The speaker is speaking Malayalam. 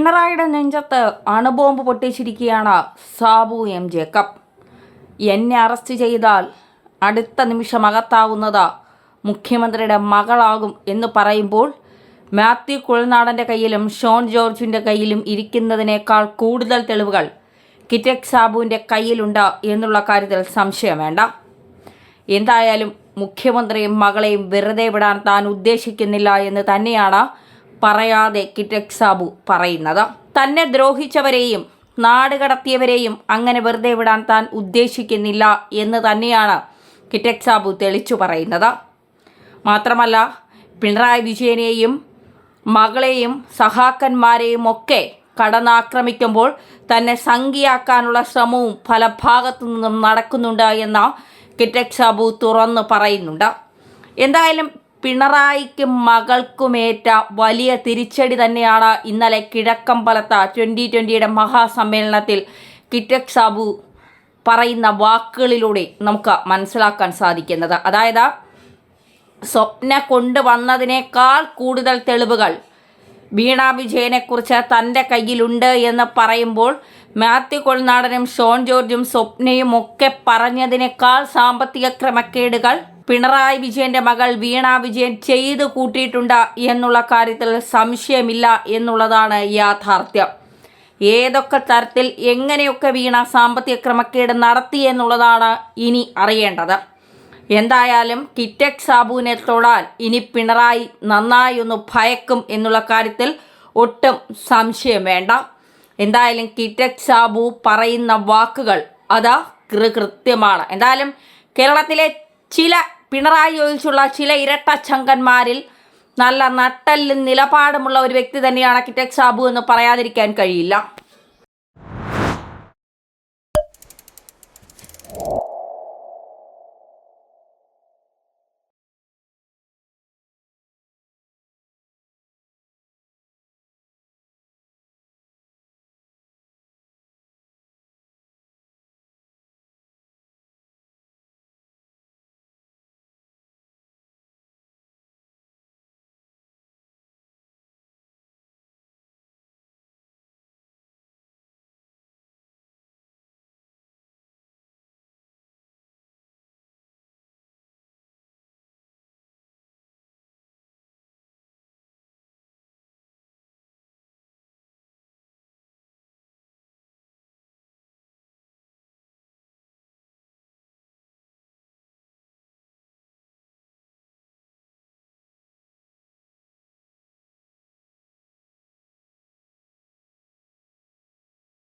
പിണറായിയുടെ നെഞ്ചത്ത് അണുബോംബ് പൊട്ടിച്ചിരിക്കുകയാണ് സാബു എം ജേക്കബ്. എന്നെ അറസ്റ്റ് ചെയ്താൽ അടുത്ത നിമിഷം അകത്താവുന്നത് മുഖ്യമന്ത്രിയുടെ മകളാകും എന്ന് പറയുമ്പോൾ മാത്യു കുഴൽനാടൻ്റെ കയ്യിലും ഷോൺ ജോർജിൻ്റെ കയ്യിലും ഇരിക്കുന്നതിനേക്കാൾ കൂടുതൽ തെളിവുകൾ കിറ്റക് സാബുവിൻ്റെ കയ്യിലുണ്ട് എന്നുള്ള കാര്യത്തിൽ സംശയം വേണ്ട. എന്തായാലും മുഖ്യമന്ത്രിയും മകളെയും വെറുതെ വിടാൻ താൻ ഉദ്ദേശിക്കുന്നില്ല എന്ന് തന്നെയാണ് പറയാതെ കിറ്റക് സാബു പറയുന്നത്. തന്നെ ദ്രോഹിച്ചവരെയും നാട് കടത്തിയവരെയും അങ്ങനെ വെറുതെ വിടാൻ താൻ ഉദ്ദേശിക്കുന്നില്ല എന്ന് തന്നെയാണ് കിറ്റക് സാബു തെളിച്ചു പറയുന്നത്. മാത്രമല്ല, പിണറായി വിജയനെയും മകളെയും സഹാക്കന്മാരെയും ഒക്കെ കടന്നാക്രമിക്കുമ്പോൾ തന്നെ സംഖ്യയാക്കാനുള്ള ശ്രമവും പല ഭാഗത്തു നിന്നും നടക്കുന്നുണ്ട് എന്ന് കിറ്റക് സാബു തുറന്നു പറയുന്നുണ്ട്. എന്തായാലും പിണറായിക്കും മകൾക്കുമേറ്റ വലിയ തിരിച്ചടി തന്നെയാണ് ഇന്നലെ കിഴക്കമ്പലത്ത് 2020 മഹാസമ്മേളനത്തിൽ കിറ്റക് സാബു പറയുന്ന വാക്കുകളിലൂടെ നമുക്ക് മനസ്സിലാക്കാൻ സാധിക്കുന്നത്. അതായത്, സ്വപ്ന കൊണ്ടുവന്നതിനേക്കാൾ കൂടുതൽ തെളിവുകൾ വീണ വിജയനെക്കുറിച്ച് തൻ്റെ കയ്യിലുണ്ട് എന്ന് പറയുമ്പോൾ മാത്യു കുഴൽനാടനും ഷോൺ ജോർജും സ്വപ്നയും ഒക്കെ പറഞ്ഞതിനേക്കാൾ സാമ്പത്തിക ക്രമക്കേടുകൾ പിണറായി വിജയൻ്റെ മകൾ വീണ വിജയൻ ചെയ്തു കൂട്ടിയിട്ടുണ്ട് എന്നുള്ള കാര്യത്തിൽ സംശയമില്ല എന്നുള്ളതാണ് യാഥാർത്ഥ്യം. ഏതൊക്കെ തരത്തിൽ എങ്ങനെയൊക്കെ വീണ സാമ്പത്തിക ക്രമക്കേട് നടത്തി എന്നുള്ളതാണ് ഇനി അറിയേണ്ടത്. എന്തായാലും കിറ്റക് സാബുവിനെ തൊടാൻ ഇനി പിണറായി നന്നായി ഒന്ന് ഭയക്കും എന്നുള്ള കാര്യത്തിൽ ഒട്ടും സംശയം വേണ്ട. എന്തായാലും കിറ്റക് സാബു പറയുന്ന വാക്കുകൾ അത് കൃത്യമാണ്. എന്തായാലും കേരളത്തിലെ ചില പിണറായി ഒഴിച്ചുള്ള ചില ഇരട്ടച്ചങ്കന്മാരിൽ നല്ല നട്ടലും നിലപാടുമുള്ള ഒരു വ്യക്തി തന്നെയാണ് കിറ്റക് സാബു എന്ന് പറയാതിരിക്കാൻ കഴിയില്ല.